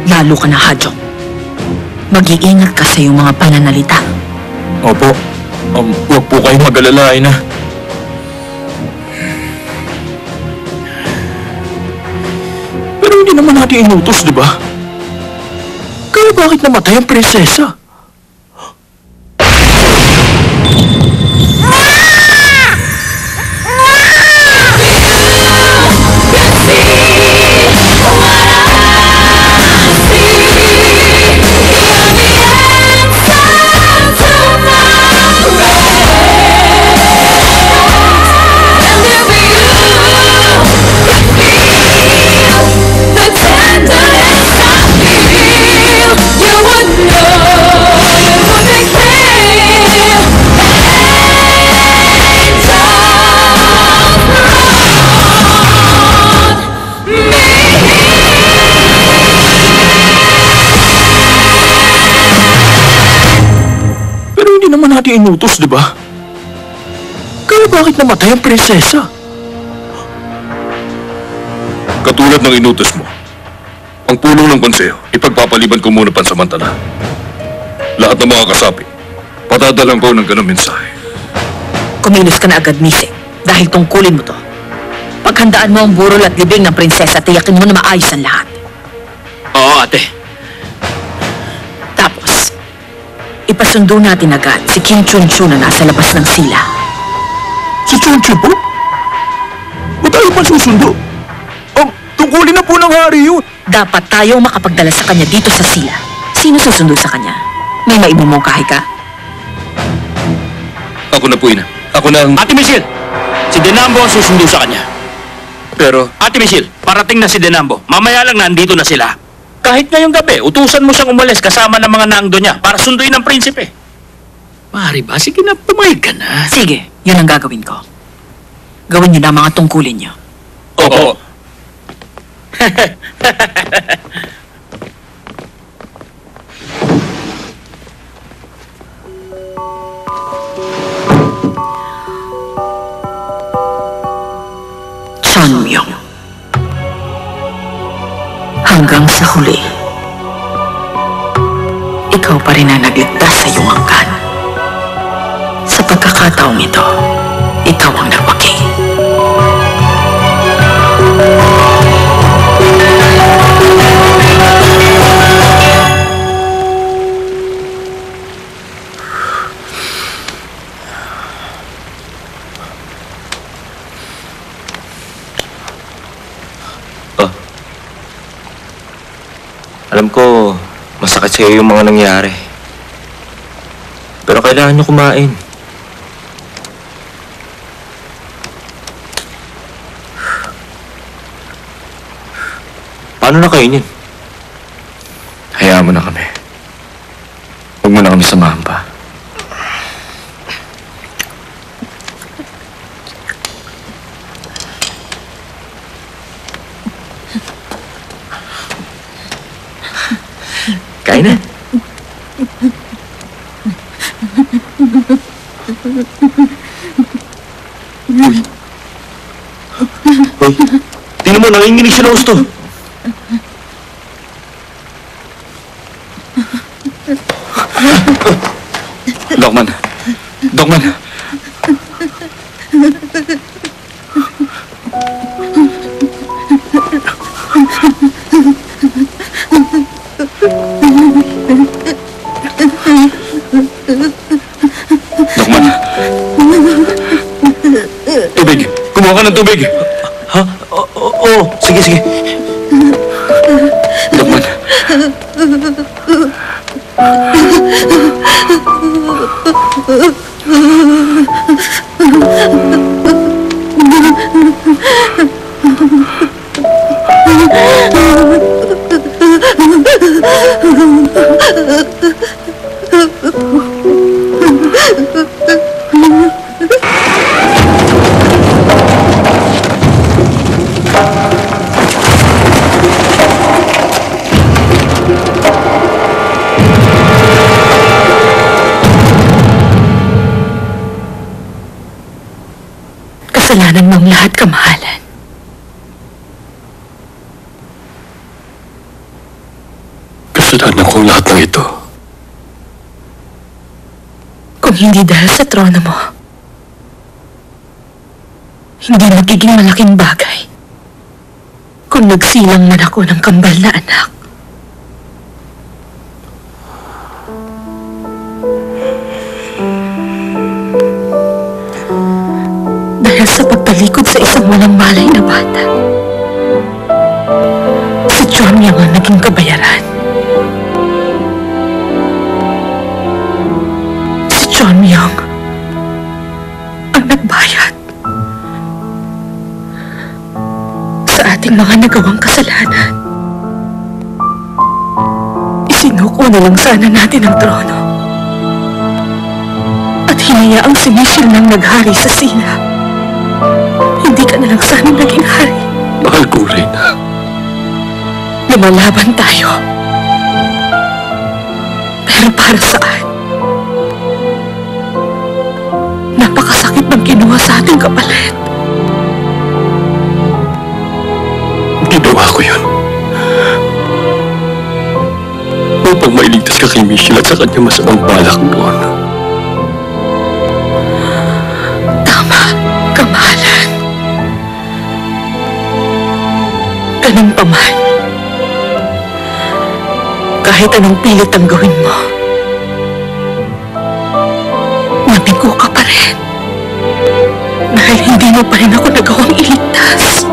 Lalo ka na, Hadjong. Mag-iingat ka sa iyong mga pananalita. Opo. Huwag po kayong mag-alala, Ina. Pero hindi naman natin inutos, di ba? Kaya bakit namatay ang prinsesa? Naman natin inutos, di ba? Kaya bakit namatay ang prinsesa? Katulad ng inutos mo, ang pulong ng konseho, ipagpapaliban ko muna pansamantala. Lahat ng mga kasapi, patadalang ko ng ganang mensahe. Kumilos ka na agad, Mise, dahil tungkulin mo to. Paghandaan mo ang burol at libing ng prinsesa, tiyakin mo na maayos ang lahat. Oo, ate. Tapos, ipasundo natin agad si King Chunchu na nasa labas ng sila. Si Chunchu po? Ba't tayo pa susundo? Tungkulin na po ng hari yun. Dapat tayong makapagdala sa kanya dito sa sila. Sino susundo sa kanya? May maibumungkahi ka? Ako na po, Ina. Ako na ang... Ate Michelle, si Denambo ang susundo sa kanya. Pero... Ate Michelle, parating na si Denambo. Mamaya lang nandito na sila. Kahit ngayong gabi, utusan mo siyang umalis kasama ng mga nangdo niya para sunduin ang prinsipe. Maaari ba? Sige na, pumayag ka na. Sige, yun ang gagawin ko. Gawin niyo na ang mga tungkulin niyo. Opo. Chonmyong. Hanggang sa huli, ikaw pa rin ang nagligtas sa iyong angkan. Sa pagkakataong ito, ikaw ang nagpaki. Alam ko, masakit sa'yo yung mga nangyari. Pero kailangan nyo kumain. Paano na kainin? Hayaan mo na kami. Huwag mo na kami samahan pa. Kain na. Hoy, tingnan mo, nanginginig siya ng gusto. Dokman. Dokman. Dokman. Tubig. Kumuha ka ng tubig. Ha? Oo. Sige, sige. Dokman. Kasalanan mo ang lahat, kamahalan. Kasalanan ko ang lahat ng ito. Kung hindi dahil sa trono mo, hindi magiging malaking bagay kung nagsilang man ako ng kambal na anak. Dahil sa pagtalikod sa isang walang malay na bata, si Chomyang ang naging kabayaran. Si Chomyang ang nagbayad sa ating mga nagawang kasalanan. Isinuko na lang sana natin ang trono at hinayaang si Michelle nang naghari sa sila. Hindi ka na lang sana naging hari. Mahal ko rin. Lumalaban tayo. Pero para saan? Napakasakit ng kinuha sa ating kapalit. Ginawa ko yun. Upang mailigtas ka kay Michelle at sa kanyang masamang balak noon. Tama, kamahalan. Ganun pa man, kahit anong pilit ang gawin mo, mabigo ka pa rin. Dahil hindi mo pa rin ako nagawang iligtas.